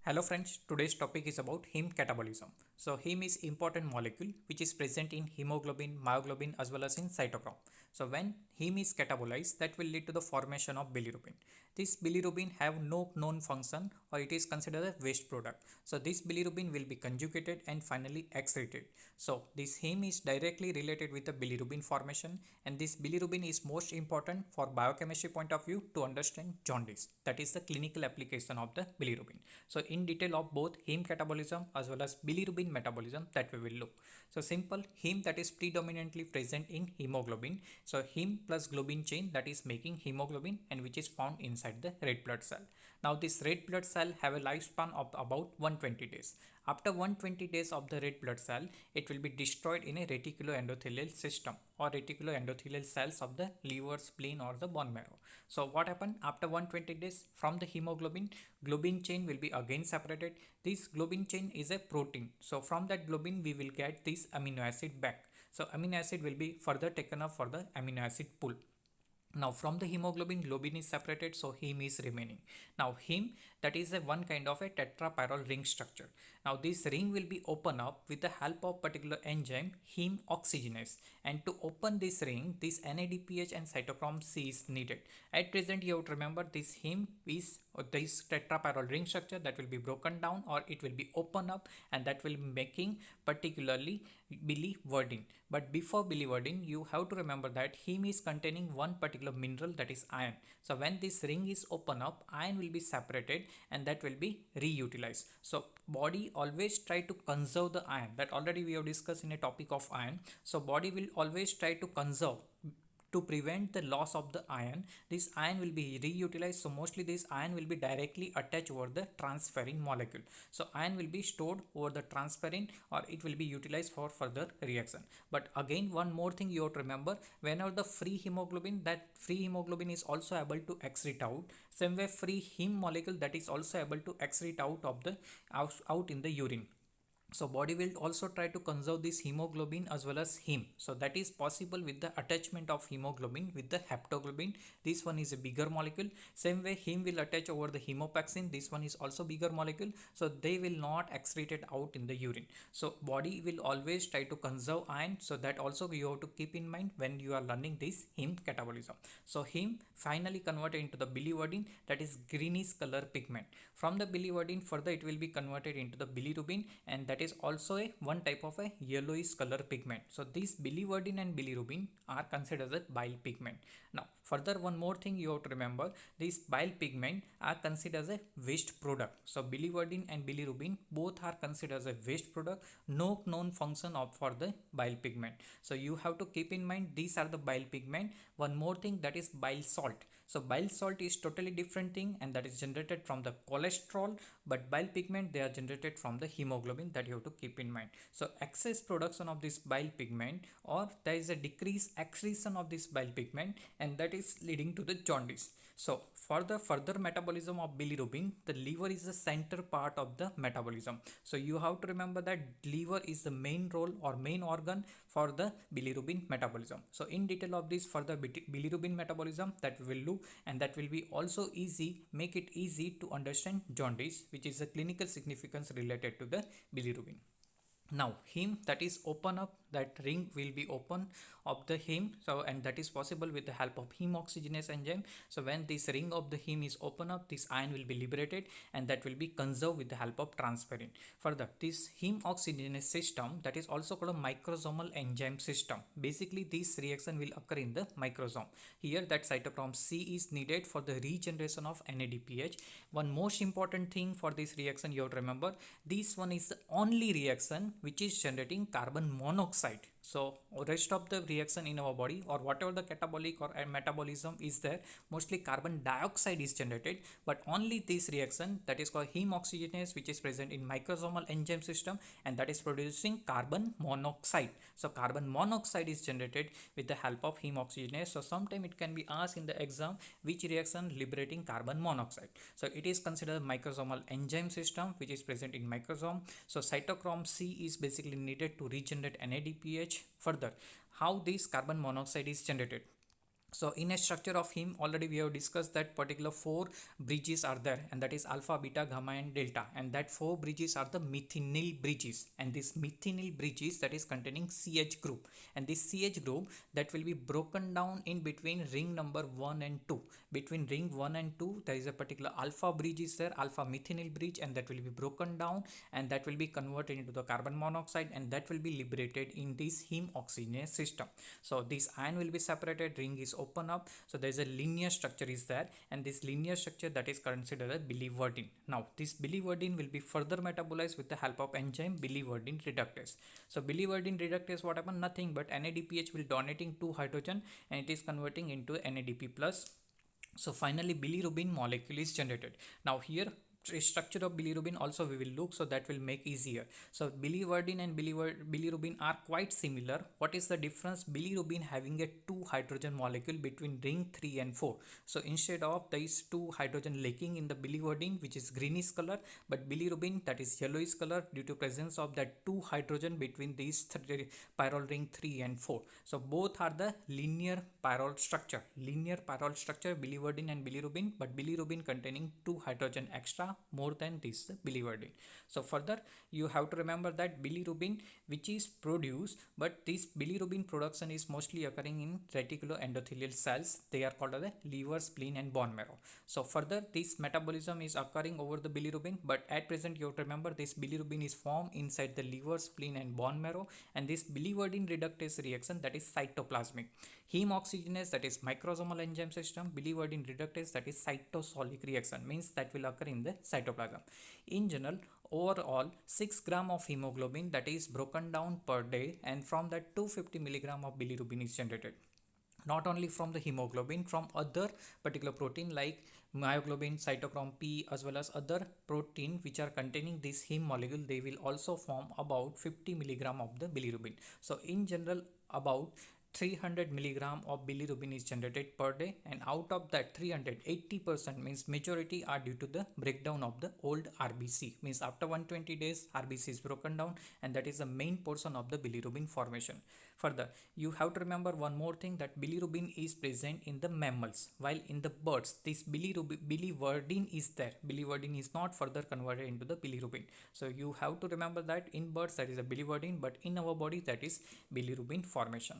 Hello friends, today's topic is about heme catabolism. So heme is important molecule which is present in hemoglobin, myoglobin as well as in cytochrome. So when heme is catabolized, that will lead to the formation of bilirubin. This bilirubin have no known function or it is considered a waste product. So this bilirubin will be conjugated and finally excreted. So this heme is directly related with the bilirubin formation, and this bilirubin is most important for biochemistry point of view to understand jaundice. That is the clinical application of the bilirubin. So in detail of both heme catabolism as well as bilirubin metabolism that we will look. So simple heme that is predominantly present in hemoglobin. So heme plus globin chain that is making hemoglobin and which is found inside the red blood cell. Now this red blood cell have a lifespan of about 120 days. After 120 days of the red blood cell, it will be destroyed in a reticuloendothelial system or reticuloendothelial cells of the liver, spleen or the bone marrow. So what happened after 120 days from the hemoglobin, globin chain will be again separated. This globin chain is a protein. So from that globin we will get this amino acid back. So amino acid will be further taken up for the amino acid pool. Now from the hemoglobin, globin is separated, so heme is remaining. Now heme, that is a one kind of a tetrapyrrole ring structure. Now this ring will be open up with the help of particular enzyme heme oxygenase, and to open this ring, this NADPH and cytochrome C is needed. At present you have to remember this heme is this tetrapyrrole ring structure that will be broken down or it will be open up, and that will be making particularly biliverdin. But before biliverdin, you have to remember that heme is containing one particular mineral, that is iron. So when this ring is open up, iron will be separated and that will be reutilized. So body always try to conserve the iron, that already we have discussed in a topic of iron. So body will always try to conserve to prevent the loss of the iron. This iron will be reutilized, so mostly this iron will be directly attached over the transferrin molecule. So iron will be stored over the transferrin or it will be utilized for further reaction. But again, one more thing you have to remember, whenever the free hemoglobin, that free hemoglobin is also able to excrete out, same way free heme molecule that is also able to excrete out of the out in the urine. So body will also try to conserve this hemoglobin as well as heme. So that is possible with the attachment of hemoglobin with the haptoglobin. This one is a bigger molecule. Same way heme will attach over the hemopaxin. This one is also bigger molecule. So they will not excrete it out in the urine. So body will always try to conserve iron. So that also you have to keep in mind when you are learning this heme catabolism. So heme finally converted into the biliverdin, that is greenish color pigment. From the biliverdin further it will be converted into the bilirubin, and that is also a one type of a yellowish color pigment. So these biliverdin and bilirubin are considered as a bile pigment. Now further one more thing you have to remember, these bile pigment are considered as a waste product. So biliverdin and bilirubin both are considered as a waste product, no known function of for the bile pigment. So you have to keep in mind these are the bile pigment. One more thing, that is bile salt. So bile salt is totally different thing, and that is generated from the cholesterol, but bile pigment they are generated from the hemoglobin, that you have to keep in mind. So excess production of this bile pigment, or there is a decreased excretion of this bile pigment, and that is leading to the jaundice. So for the further metabolism of bilirubin, the liver is the center part of the metabolism. So you have to remember that liver is the main role or main organ for the bilirubin metabolism. So in detail of this further bilirubin metabolism that we will look, and that will be also easy, make it easy to understand jaundice, which is a clinical significance related to the bilirubin. Now heme that is open up, that ring will be open of the heme. So and that is possible with the help of heme oxygenase enzyme. So when this ring of the heme is open up, this iron will be liberated and that will be conserved with the help of transferrin. Further, this heme oxygenase system, that is also called a microsomal enzyme system. Basically this reaction will occur in the microsome. Here that cytochrome C is needed for the regeneration of NADPH. One most important thing for this reaction you have to remember, this one is the only reaction which is generating carbon monoxide. So rest of the reaction in our body or whatever the catabolic or metabolism is there, mostly carbon dioxide is generated, but only this reaction that is called heme oxygenase, which is present in microsomal enzyme system, and that is producing carbon monoxide. So carbon monoxide is generated with the help of heme oxygenase. So sometime it can be asked in the exam, which reaction liberating carbon monoxide. So it is considered microsomal enzyme system which is present in microsome. So cytochrome C is basically needed to regenerate NADPH. Further, how this carbon monoxide is generated? So in a structure of heme, already we have discussed that particular four bridges are there, and that is alpha, beta, gamma and delta, and that four bridges are the methynyl bridges, and this methynyl bridges that is containing CH group, and this CH group that will be broken down in between ring number 1 and 2. Between ring 1 and 2 there is a particular alpha bridge is there, alpha methynyl bridge, and that will be broken down and that will be converted into the carbon monoxide, and that will be liberated in this heme oxygenase system. So this ion will be separated, ring is open up, so there is a linear structure is there, and this linear structure that is considered as biliverdin. Now this biliverdin will be further metabolized with the help of enzyme biliverdin reductase. So biliverdin reductase, what happen? Nothing but NADPH will donating 2 hydrogen and it is converting into NADP plus. So finally bilirubin molecule is generated. Now here structure of bilirubin also we will look, so that will make easier. So biliverdin and bilirubin are quite similar. What is the difference? Bilirubin having a 2 hydrogen molecule between ring 3 and 4. So instead of these 2 hydrogen lacking in the biliverdin, which is greenish color, but bilirubin that is yellowish color due to presence of that 2 hydrogen between these pyrrole ring 3 and 4. So both are the linear pyrrole structure, biliverdin and bilirubin, but bilirubin containing 2 hydrogen extra more than this biliverdin. So further you have to remember that bilirubin which is produced, but this bilirubin production is mostly occurring in reticuloendothelial cells. They are called as the liver, spleen and bone marrow. So further this metabolism is occurring over the bilirubin, but at present you have to remember this bilirubin is formed inside the liver, spleen and bone marrow, and this biliverdin reductase reaction that is cytoplasmic. Heme oxygenase that is microsomal enzyme system, biliverdin reductase that is cytosolic reaction, means that will occur in the cytoplasm. In general, overall 6 gram of hemoglobin that is broken down per day, and from that 250 milligram of bilirubin is generated. Not only from the hemoglobin, from other particular protein like myoglobin, cytochrome P, as well as other protein which are containing this heme molecule, they will also form about 50 milligram of the bilirubin. So in general about 300 milligram of bilirubin is generated per day, and out of that 380% means majority are due to the breakdown of the old RBC, means after 120 days RBC is broken down, and that is the main portion of the bilirubin formation. Further you have to remember one more thing, that bilirubin is present in the mammals, while in the birds this biliverdin is there. Biliverdin is not further converted into the bilirubin. So you have to remember that in birds that is a biliverdin, but in our body that is bilirubin formation.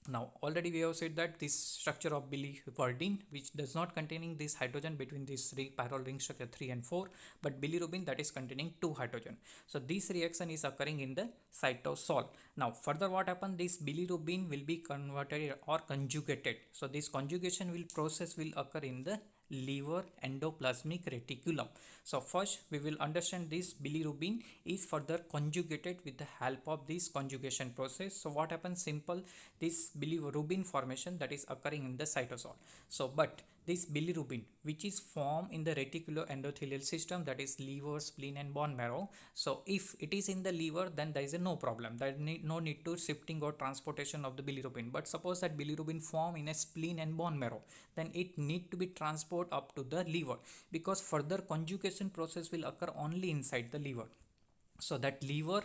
Now already we have said that this structure of biliverdin which does not containing this hydrogen between this pyrrole ring structure 3 and 4, but bilirubin that is containing 2 hydrogen. So this reaction is occurring in the cytosol. Now further what happen, this bilirubin will be converted or conjugated. So this conjugation process will occur in the liver endoplasmic reticulum. So first we will understand this bilirubin is further conjugated with the help of this conjugation process. So what happens, simple, this bilirubin formation that is occurring in the cytosol. So but this bilirubin which is formed in the reticuloendothelial system, that is liver, spleen and bone marrow. So if it is in the liver, then there is no problem, there no need to shifting or transportation of the bilirubin. But suppose that bilirubin form in a spleen and bone marrow, then it need to be transport up to the liver, because further conjugation process will occur only inside the liver. So that liver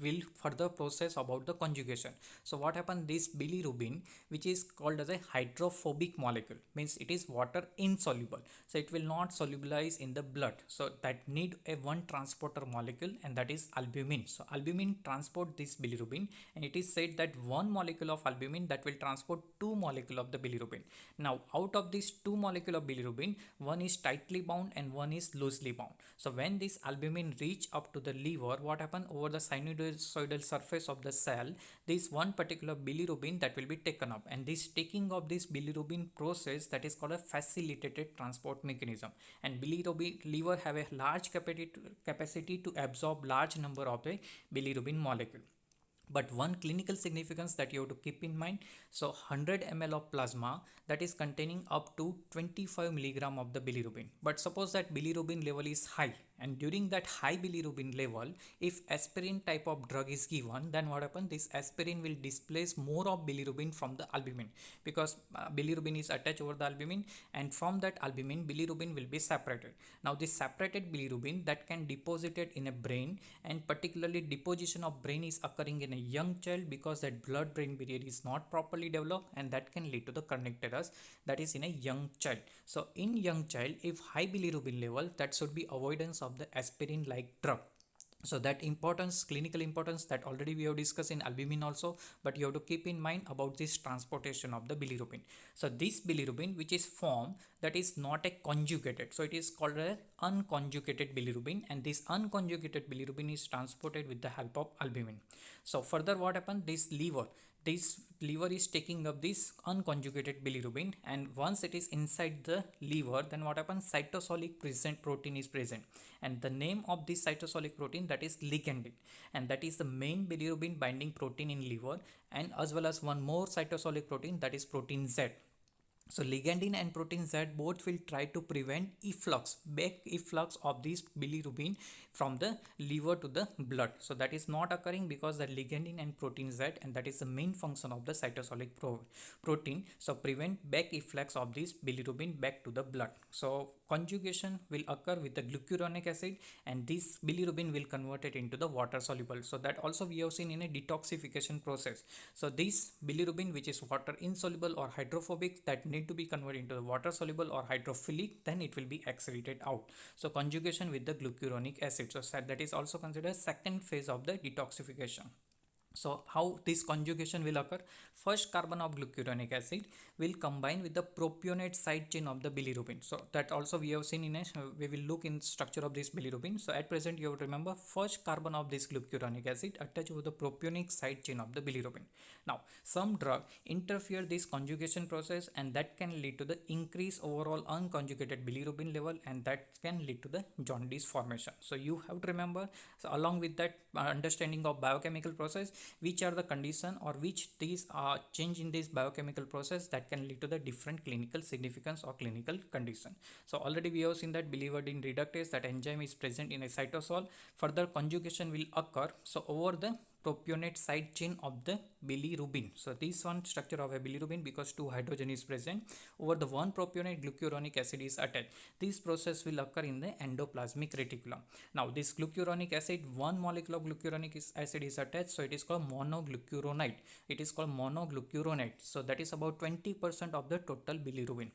will further process about the conjugation. So what happened, this bilirubin which is called as a hydrophobic molecule, means it is water insoluble, so it will not solubilize in the blood. So that need a one transporter molecule, and that is albumin. So albumin transport this bilirubin, and it is said that one molecule of albumin that will transport 2 molecule of the bilirubin. Now out of these 2 molecule of bilirubin, one is tightly bound and one is loosely bound. So when this albumin reach up to the liver, what happen, over the sinusoidal surface of the cell, this one particular bilirubin that will be taken up, and this taking of this bilirubin process that is called a facilitated transport mechanism. And bilirubin liver have a large capacity to absorb large number of the bilirubin molecule. But one clinical significance that you have to keep in mind, so 100 ml of plasma that is containing up to 25 milligram of the bilirubin. But suppose that bilirubin level is high, and during that high bilirubin level, if aspirin type of drug is given, then what happens, this aspirin will displace more of bilirubin from the albumin, because bilirubin is attached over the albumin, and from that albumin bilirubin will be separated. Now this separated bilirubin that can deposited in a brain, and particularly deposition of brain is occurring in a young child because that blood brain barrier is not properly developed, and that can lead to the kernicterus, that is in a young child. So in young child, if high bilirubin level, that should be avoidance of the aspirin like drug. So that importance, clinical importance, that already we have discussed in albumin also, but you have to keep in mind about this transportation of the bilirubin. So this bilirubin which is formed, that is not a conjugated, so it is called a unconjugated bilirubin, and this unconjugated bilirubin is transported with the help of albumin. So further what happens, this liver is taking up this unconjugated bilirubin, and once it is inside the liver, then what happens, cytosolic present protein is present, and the name of this cytosolic protein, that is ligandin, and that is the main bilirubin binding protein in liver, and as well as one more cytosolic protein, that is protein Z. So ligandin and protein Z both will try to prevent efflux, back efflux of this bilirubin from the liver to the blood. So that is not occurring because the ligandin and protein Z, and that is the main function of the cytosolic protein. So prevent back efflux of this bilirubin back to the blood. So conjugation will occur with the glucuronic acid, and this bilirubin will convert it into the water soluble. So that also we have seen in a detoxification process. So this bilirubin which is water insoluble or hydrophobic, that need to be converted into the water soluble or hydrophilic, then it will be excreted out. So conjugation with the glucuronic acid, so that is also considered second phase of the detoxification. So how this conjugation will occur? First carbon of glucuronic acid will combine with the propionate side chain of the bilirubin. So that also we have seen in a, we will look in structure of this bilirubin. So at present you have to remember, first carbon of this glucuronic acid attached with the propionic side chain of the bilirubin. Now some drug interfere this conjugation process, and that can lead to the increase overall unconjugated bilirubin level, and that can lead to the jaundice formation. So you have to remember, so along with that understanding of biochemical process, which are the condition or which these are change in this biochemical process that can lead to the different clinical significance or clinical condition. So already we have seen that biliverdin reductase, that enzyme is present in a cytosol. Further conjugation will occur, so over the propionate side chain of the bilirubin. So this one structure of a bilirubin, because two hydrogen is present, over the one propionate glucuronic acid is attached. This process will occur in the endoplasmic reticulum. Now this glucuronic acid, one molecule of glucuronic acid is attached, so it is called monoglucuronide. It is called monoglucuronide. So that is about 20% of the total bilirubin.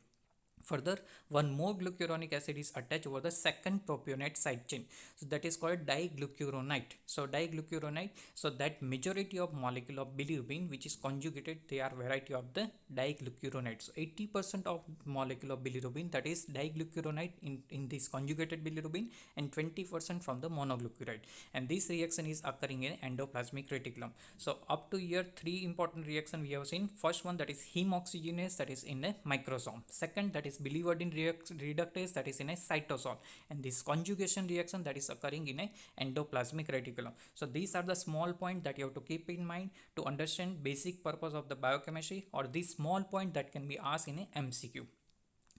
Further, one more glucuronic acid is attached over the second propionate side chain, so that is called diglucuronide. So diglucuronide, so that majority of molecule of bilirubin which is conjugated, they are variety of the diglucuronide. So 80% of molecule of bilirubin, that is diglucuronide in this conjugated bilirubin, and 20% from the monoglucuride, and this reaction is occurring in endoplasmic reticulum. So up to here, three important reaction we have seen. First one, that is heme oxygenase, that is in a microsome. Second, that is biliverdin reductase, that is in a cytosol, and this conjugation reaction, that is occurring in a endoplasmic reticulum. So these are the small point that you have to keep in mind to understand basic purpose of the biochemistry, or this small point that can be asked in a MCQ.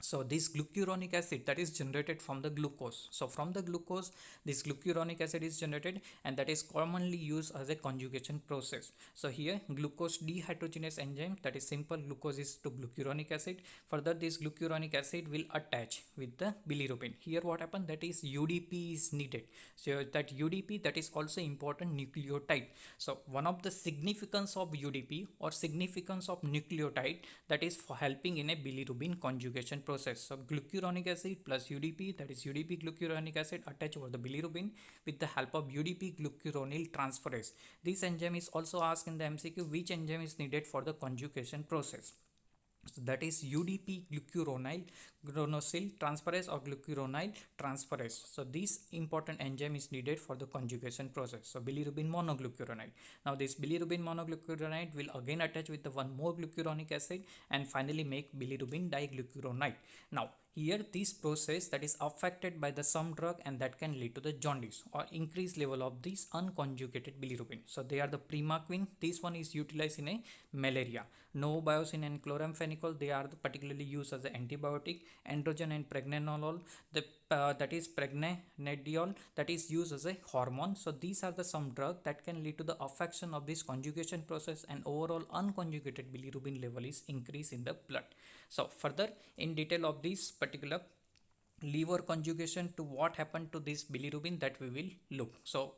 So this glucuronic acid, that is generated from the glucose. So from the glucose, this glucuronic acid is generated, and that is commonly used as a conjugation process. So here glucose dehydrogenase enzyme, that is simple glucose is to glucuronic acid. Further, this glucuronic acid will attach with the bilirubin. Here what happened, that is UDP is needed. So that UDP, that is also important nucleotide. So one of the significance of UDP or significance of nucleotide, that is for helping in a bilirubin conjugation process. So glucuronic acid plus UDP, that is UDP glucuronic acid attached over the bilirubin with the help of UDP glucuronyl transferase. This enzyme is also asked in the MCQ, which enzyme is needed for the conjugation process. So that is UDP glucuronyl transferase or glucuronyl transferase. So this important enzyme is needed for the conjugation process. So bilirubin monoglucuronide. Now this bilirubin monoglucuronide will again attach with the one more glucuronic acid and finally make bilirubin diglucuronide. Now here this process, that is affected by the some drug, and that can lead to the jaundice or increased level of this unconjugated bilirubin. So they are the primaquine. This one is utilized in a malaria. Novobiocin and chloramphenicol, they are particularly used as an antibiotic. Androgen and pregnenolone, the that is pregnenolone, that is used as a hormone. So these are the some drug that can lead to the affection of this conjugation process, and overall unconjugated bilirubin level is increase in the blood. So further in detail of this particular liver conjugation to what happened to this bilirubin, that we will look. So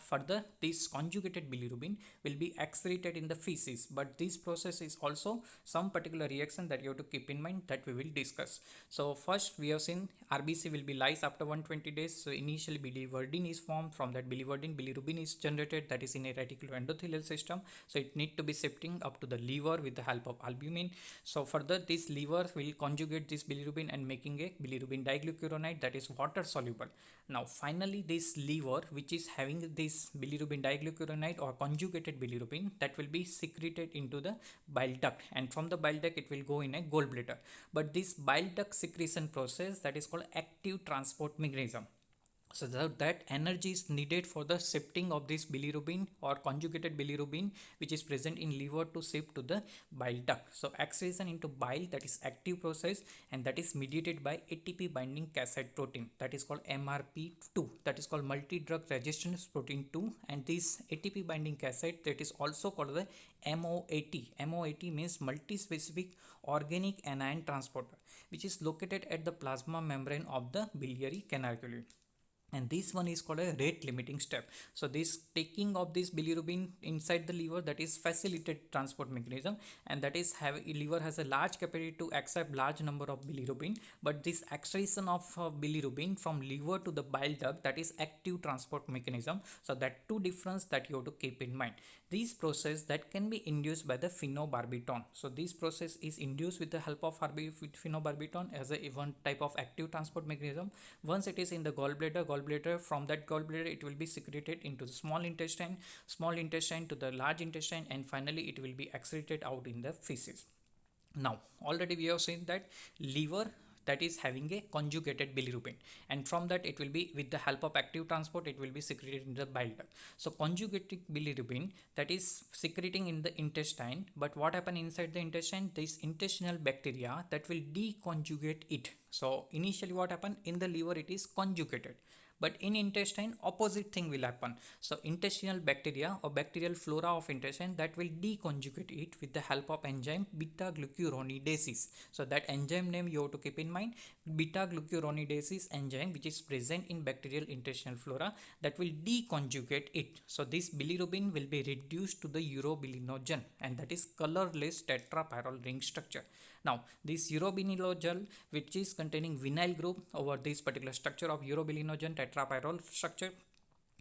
further, this conjugated bilirubin will be excreted in the feces, but this process is also some particular reaction that you have to keep in mind, that we will discuss. So first we have seen RBC will be lyse after 120 days. So initially biliverdin is formed. From that biliverdin, bilirubin is generated, that is in a reticuloendothelial system. So it need to be shifting up to the liver with the help of albumin. So further this liver will conjugate this bilirubin and making a bilirubin diglucuronide, that is water soluble. Now finally this liver, which is having this bilirubin diglucuronide or conjugated bilirubin, that will be secreted into the bile duct, and from the bile duct it will go in a gallbladder. But this bile duct secretion process, that is called active transport mechanism. So that energy is needed for the shifting of this bilirubin or conjugated bilirubin, which is present in liver, to shift to the bile duct. So excretion into bile, that is active process, and that is mediated by ATP binding cassette protein, that is called MRP2, that is called multi-drug resistance protein 2. And this ATP binding cassette, that is also called the MOAT. MOAT means multi-specific organic anion transporter, which is located at the plasma membrane of the biliary canaliculi. And this one is called a rate limiting step. So this taking of this bilirubin inside the liver, that is facilitated transport mechanism, and that is liver has a large capacity to accept large number of bilirubin, but this excretion of bilirubin from liver to the bile duct, that is active transport mechanism. So that two difference that you have to keep in mind. This process that can be induced by the phenobarbital. So this process is induced with the help of phenobarbital as a one type of active transport mechanism. Once it is in the gallbladder, from that gallbladder it will be secreted into the small intestine to the large intestine, and finally it will be excreted out in the feces. Now already we have seen that liver, that is having a conjugated bilirubin, and from that it will be with the help of active transport, it will be secreted in the bile duct. So conjugated bilirubin, that is secreting in the intestine, but what happen inside the intestine, this intestinal bacteria that will deconjugate it. So initially what happen in the liver, it is conjugated, but in intestine opposite thing will happen. So intestinal bacteria or bacterial flora of intestine, that will deconjugate it with the help of enzyme beta glucuronidase. So that enzyme name you have to keep in mind, beta glucuronidase enzyme, which is present in bacterial intestinal flora, that will deconjugate it. So this bilirubin will be reduced to the urobilinogen, and that is colorless tetrapyrrole ring structure. Now this urobilinogen, which is containing vinyl group over this particular structure of urobilinogen tetrapyrrole structure,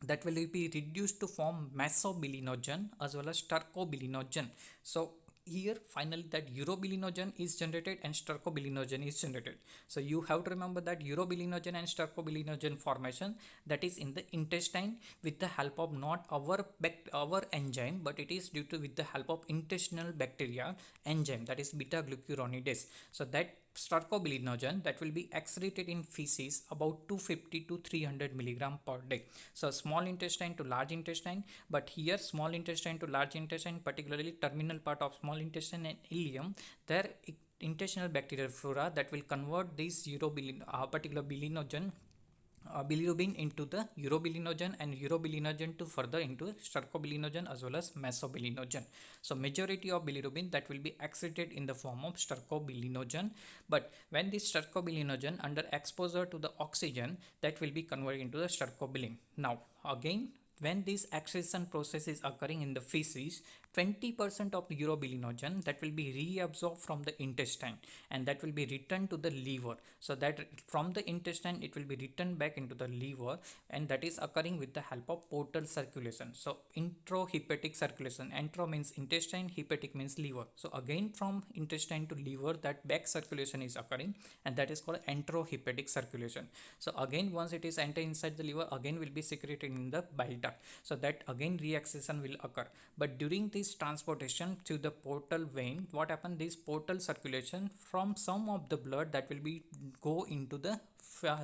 that will be reduced to form mesobilinogen as well as stercobilinogen. So here finally that urobilinogen is generated and stercobilinogen is generated. So you have to remember that urobilinogen and stercobilinogen formation, that is in the intestine with the help of not our enzyme, but it is due to with the help of intestinal bacteria enzyme, that is beta glucuronidase. So that stercobilinogen, that will be excreted in feces about 250 to 300 milligram per day. So small intestine to large intestine, but here small intestine to large intestine, particularly terminal part of small intestine and ileum, there intestinal bacterial flora that will convert this particular bilirubin into the urobilinogen, and urobilinogen to further into stercobilinogen as well as mesobilinogen. So majority of bilirubin that will be excreted in the form of stercobilinogen, but when this stercobilinogen under exposure to the oxygen, that will be converted into the stercobilin. Now again, when this excretion process is occurring in the feces, 20% of urobilinogen that will be reabsorbed from the intestine, and that will be returned to the liver. So that from the intestine it will be returned back into the liver, and that is occurring with the help of portal circulation. So enterohepatic circulation, entero means intestine, hepatic means liver. So again from intestine to liver, that back circulation is occurring, and that is called enterohepatic circulation. So again once it is enter inside the liver, again will be secreted in the bile duct. So that again reaccession will occur, but during this transportation to the portal vein, what happen, this portal circulation from some of the blood that will be go into the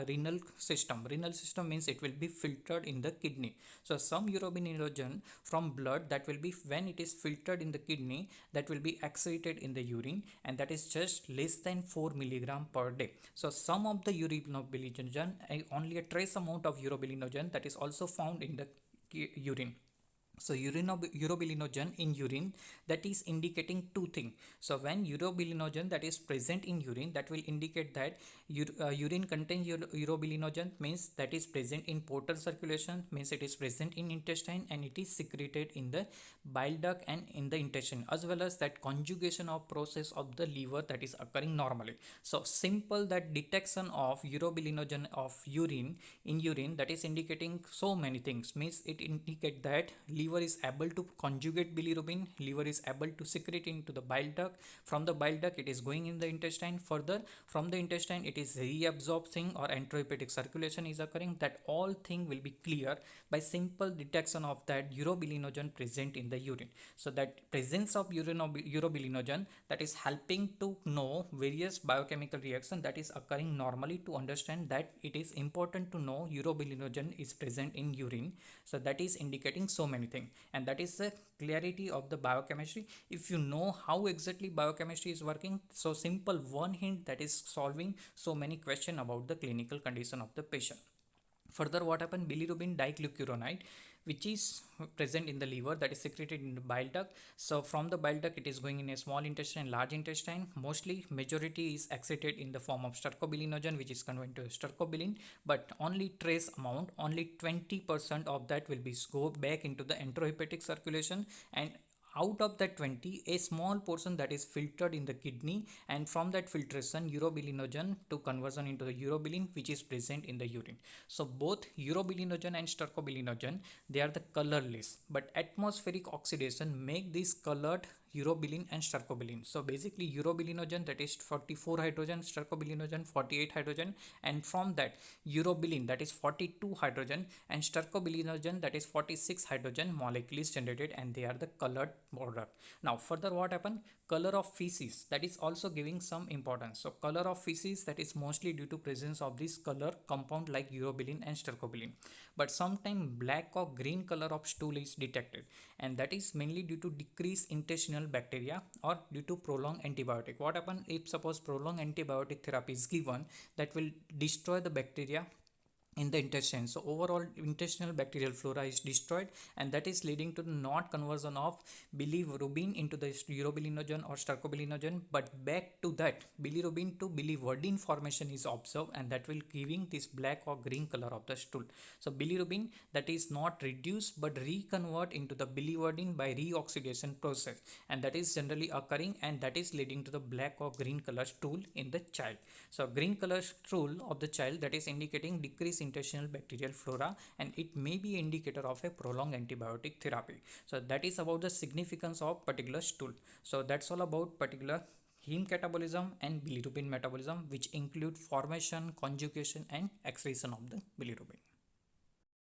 renal system. Renal system means it will be filtered in the kidney. So some urobilinogen from blood, that will be, when it is filtered in the kidney, that will be excreted in the urine, and that is just less than 4 milligram per day. So some of the urobilinogen, only a trace amount of urobilinogen, that is also found in the urine. So urobilinogen in urine, that is indicating two things. So when urobilinogen that is present in urine, that will indicate that urine contains urobilinogen, means that is present in portal circulation, means it is present in intestine, and it is secreted in the bile duct and in the intestine, as well as that conjugation of process of the liver that is occurring normally. So simple that detection of urobilinogen of urine in urine, that is indicating so many things, means it indicate that liver is able to conjugate bilirubin, liver is able to secrete into the bile duct, from the bile duct it is going in the intestine, further from the intestine it is reabsorbing or enterohepatic circulation is occurring. That all thing will be clear by simple detection of that urobilinogen present in the urine. So that presence of urobilinogen, that is helping to know various biochemical reaction that is occurring normally. To understand that, it is important to know urobilinogen is present in urine. So that is indicating so many things, and that is the clarity of the biochemistry. If you know how exactly biochemistry is working, so simple one hint, that is solving so many questions about the clinical condition of the patient. Further, what happened? Bilirubin diglucuronide, which is present in the liver, that is secreted in the bile duct. So from the bile duct it is going in a small intestine, large intestine. Mostly majority is excreted in the form of stercobilinogen, which is converted to stercobilin, but only trace amount, only 20% of that will be go back into the enterohepatic circulation, and out of that 20, a small portion that is filtered in the kidney, and from that filtration urobilinogen to conversion into the urobilin, which is present in the urine. So both urobilinogen and stercobilinogen, they are the colorless, but atmospheric oxidation make this colored urobilin and stercobilin. So basically urobilinogen, that is 44 hydrogen, stercobilinogen 48 hydrogen, and from that urobilin, that is 42 hydrogen, and stercobilinogen, that is 46 hydrogen molecule is generated, and they are the colored border. Now further, what happened? Color of feces, that is also giving some importance. So color of feces, that is mostly due to presence of this color compound like urobilin and stercobilin, but sometimes black or green color of stool is detected, and that is mainly due to decreased intestinal bacteria or due to prolonged antibiotic. What happens if suppose prolonged antibiotic therapy is given, that will destroy the bacteria in the intestine. So overall intestinal bacterial flora is destroyed, and that is leading to not conversion of bilirubin into the urobilinogen or stercobilinogen, but back to that bilirubin to biliverdin formation is observed, and that will giving this black or green color of the stool. So bilirubin, that is not reduced but reconvert into the biliverdin by reoxidation process, and that is generally occurring, and that is leading to the black or green color stool in the child. So green color stool of the child, that is indicating decrease intestinal bacterial flora, and it may be indicator of a prolonged antibiotic therapy. So that is about the significance of particular stool. So that's all about particular heme catabolism and bilirubin metabolism, which include formation, conjugation, and excretion of the bilirubin.